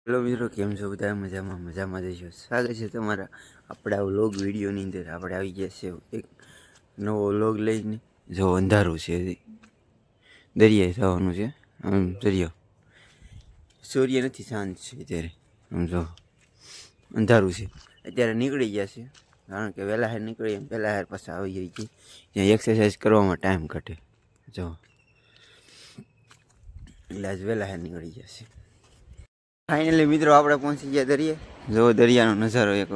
Hello મિત્રો, કેમ છો બધા? મજામાં જઈશું. સ્વાગત છે તમારા આપણા વ્લોગ વિડીયોની અંદર. આપણે આવી ગયા છે એક નવો વ્લોગ લઈને. જો અંધારું છે, દરિયાએ થવાનું છે. આમ દરિયો, સૂર્ય નથી, શાંત છે અત્યારે. આમ જો અંધારું છે. અત્યારે નીકળી ગયા છે, કારણ કે વહેલા હાર નીકળી વહેલા હાર પાછા આવી ગઈ છે જ્યાં એક્સરસાઇઝ કરવામાં ટાઈમ ઘટે. જો એટલે આજ વહેલા હાર નીકળી ગયા છે. ફાઇનલી મિત્રો આપણે પહોંચી ગયા દરિયે. જો દરિયાનો નજારો એક.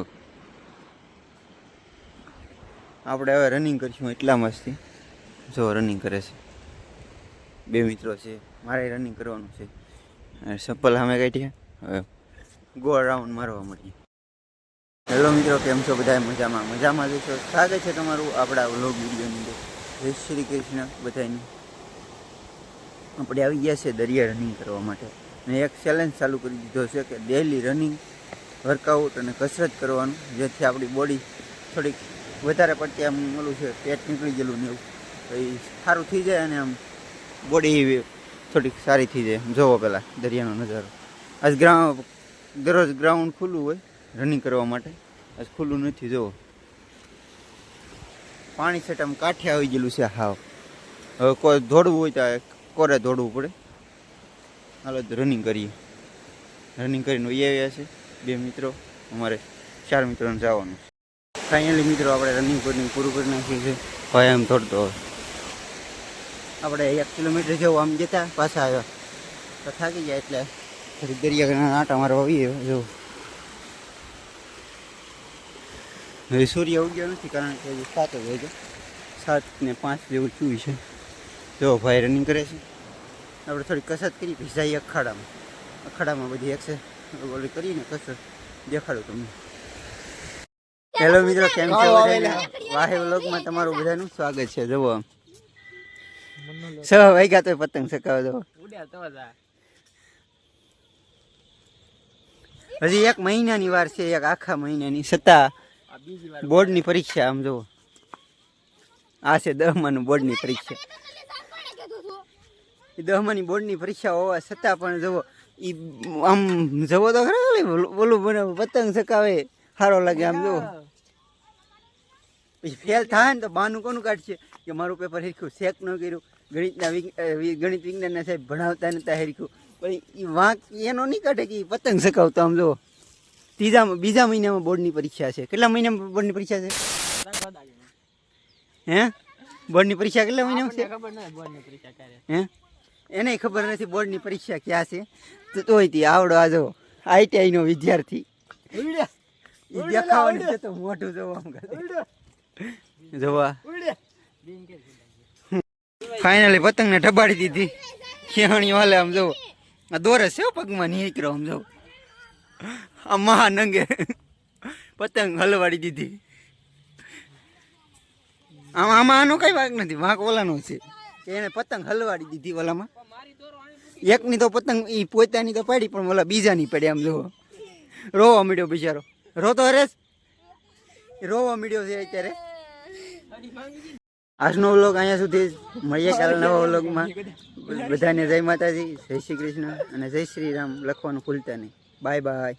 આપણે હવે રનિંગ કરીશું એટલા મસ્તી. જો રનિંગ કરે છે, બે મિત્રો છે. મારે રનિંગ કરવાનું છે. ચપ્પલ સામે કાઢીએ, હવે ગોળ રાઉન્ડ મારવા મળીએ. હેલો મિત્રો, કેમ છો બધા? મજામાં જશો. સ્વાગત છે તમારું આપણા વ્લોગ વિડીયોની અંદર. જય શ્રી કૃષ્ણ બધાની. આપણે આવી ગયા છે દરિયા રનિંગ કરવા માટે. અને એક ચેલેન્જ ચાલુ કરી દીધો છે કે ડેલી રનિંગ, વર્કઆઉટ અને કસરત કરવાનું, જેથી આપણી બોડી થોડીક વધારે પડતી આમ ઓલું છે, પેટ નીકળી ગયેલું ને એવું, તો એ સારું થઈ જાય અને આમ બોડી થોડીક સારી થઈ જાય. જોવો પહેલાં દરિયાનો નજારો. આજ દરરોજ ગ્રાઉન્ડ ખુલ્લું હોય રનિંગ કરવા માટે, આજ ખુલ્લું નથી. જોવો પાણી સેટ આમ કાંઠે આવી ગયેલું છે હાવ. હવે કોઈ દોડવું હોય તો કોરે દોડવું પડે. હાલો રનિંગ કરીએ. રનિંગ કરીને વહી આવ્યા છે બે મિત્રો, અમારે 4 મિત્રોને જવાનું છે. ફાઇનલી મિત્રો આપણે રનિંગ પૂરું કરી નાખ્યું છે. ભાઈ એમ દોડતો હવે આપણે 1 કિલોમીટર જેવું આમ જતા પાછા આવ્યા તો થાકી ગયા, એટલે થોડીક દરિયા આટા મારવા આવીએ. જો હવે સૂર્ય ઉગ્યો નથી, કારણ કે 7 જ હોય, 7:05 જેવું થયું છે. જો ભાઈ રનિંગ કરે છે. આપણે થોડી કસરત કરી પછી જઈએ અખાડામાં બધી એક્સરસાઇઝ કરીને કસરત દેખાડું તમને. હેલો મિત્રો, કેમ છો? વાહે વ્લોગમાં તમારું બધાનું સ્વાગત છે. જુઓ 6 વાગ્યા તો પતંગ ચગાવો. જુઓ હજી 1 મહિનાની વાર છે, 1 આખા મહિનાની. છતાં બોર્ડની પરીક્ષા. આમ જુઓ, આ છે 10માનું બોર્ડની પરીક્ષા. 10માની બોર્ડની પરીક્ષા હોવા છતાં પણ જુઓ એ આમ જવો તો ખરા બોલું બનાવ પતંગ ચગાવે સારો લાગે. આમ જુઓ પછી ફેલ થાય ને તો બાનું કોનું કાઢશે કે મારું પેપર હેરખ્યું, ચેક ન કર્યું, ગણિત વિજ્ઞાનના સાહેબ ભણાવતા નતા હેરખ્યું. પછી એ વાંક એનો નહીં કાઢે કે પતંગ ચગાવતો. આમ જુઓ બીજા મહિનામાં બોર્ડની પરીક્ષા છે. કેટલા મહિનામાં બોર્ડની પરીક્ષા છે? હે બોર્ડની પરીક્ષા કેટલા મહિનામાં છે? હે એને ખબર નથી બોર્ડની પરીક્ષા ક્યાં છે. તો તોય આવડો આ જો ITI નો વિદ્યાર્થી દેખાવાનું છે તો મોઢું જોવા જોવા. ફાઇનલી પતંગ ને ઢબાડી દીધી. ખેહણી વાલે આમ જવો આ દોરે છે પગમાં નીકળો. આમ જવો આ મહાનંગે પતંગ હલવાડી દીધી. આમાં આનો કઈ વાંક નથી, વાંક ઓલાનો છે. એને પતંગ હલવાડી દીધી. ઓલામાં એકની તો પતંગ એ પોતાની તો પાડી, પણ ઓલા બીજાની પડી. આમ જુઓ રોવા મળ્યો બિચારો. રોતો હરેશ રોવા મળ્યો છે અત્યારે. આજનો વ્લોગ અહીંયા સુધી. મળીએ કાલે નવા વ્લોગમાં. બધાને જય માતાજી, જય શ્રી કૃષ્ણ અને જય શ્રી રામ લખવાનું ભૂલતા નહીં. Bye bye.